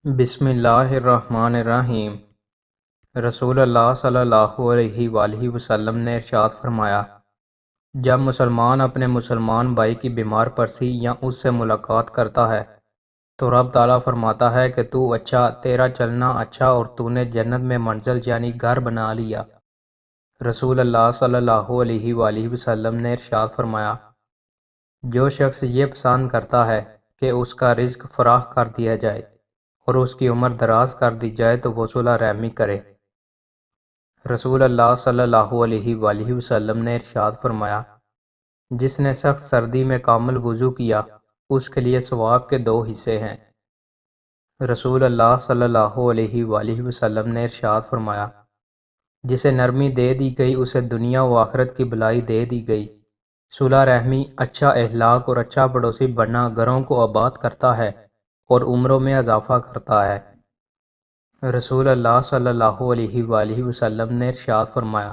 بسم اللہ الرحمن الرحیم۔ رسول اللہ صلی اللہ علیہ وآلہ وسلم نے ارشاد فرمایا، جب مسلمان اپنے مسلمان بھائی کی بیمار پرسی یا اس سے ملاقات کرتا ہے تو رب تعالیٰ فرماتا ہے کہ تو اچھا، تیرا چلنا اچھا اور تو نے جنت میں منزل یعنی گھر بنا لیا۔ رسول اللہ صلی اللہ علیہ وآلہ وسلم نے ارشاد فرمایا، جو شخص یہ پسند کرتا ہے کہ اس کا رزق فراخ کر دیا جائے اور اس کی عمر دراز کر دی جائے تو وہ صلح رحمی کرے۔ رسول اللہ صلی اللہ علیہ وآلہ وسلم نے ارشاد فرمایا، جس نے سخت سردی میں کامل وضو کیا اس کے لیے ثواب کے 2 حصے ہیں۔ رسول اللہ صلی اللہ علیہ وآلہ وسلم نے ارشاد فرمایا، جسے نرمی دے دی گئی اسے دنیا و آخرت کی بھلائی دے دی گئی۔ صلح رحمی اچھا اخلاق اور اچھا پڑوسی بننا گھروں کو آباد کرتا ہے اور عمروں میں اضافہ کرتا ہے۔ رسول اللہ صلی اللہ علیہ وآلہ وسلم نے ارشاد فرمایا،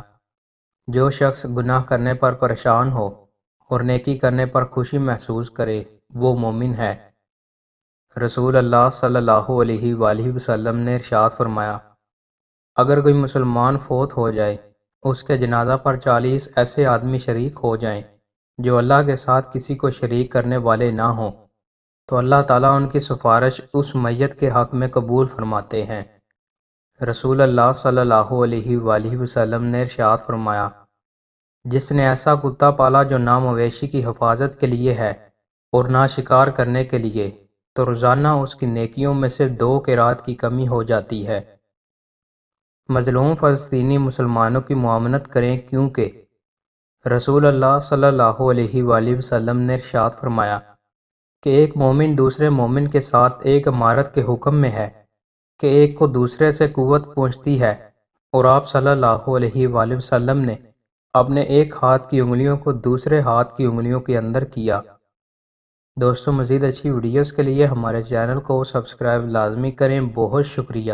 جو شخص گناہ کرنے پر پریشان ہو اور نیکی کرنے پر خوشی محسوس کرے وہ مومن ہے۔ رسول اللہ صلی اللہ علیہ وآلہ وسلم نے ارشاد فرمایا، اگر کوئی مسلمان فوت ہو جائے اس کے جنازہ پر 40 ایسے آدمی شریک ہو جائیں جو اللہ کے ساتھ کسی کو شریک کرنے والے نہ ہوں تو اللہ تعالیٰ ان کی سفارش اس میت کے حق میں قبول فرماتے ہیں۔ رسول اللہ صلی اللہ علیہ وآلہ وسلم نے ارشاد فرمایا، جس نے ایسا کتا پالا جو نہ مویشی کی حفاظت کے لیے ہے اور نہ شکار کرنے کے لیے تو روزانہ اس کی نیکیوں میں سے 2 قرات کی کمی ہو جاتی ہے۔ مظلوم فلسطینی مسلمانوں کی معاونت کریں کیونکہ رسول اللہ صلی اللہ علیہ وآلہ وسلم نے ارشاد فرمایا کہ ایک مومن دوسرے مومن کے ساتھ ایک امارت کے حکم میں ہے کہ ایک کو دوسرے سے قوت پہنچتی ہے، اور آپ صلی اللہ علیہ وآلہ وسلم نے اپنے ایک ہاتھ کی انگلیوں کو دوسرے ہاتھ کی انگلیوں کے اندر کیا۔ دوستو، مزید اچھی ویڈیوز کے لیے ہمارے چینل کو سبسکرائب لازمی کریں۔ بہت شکریہ۔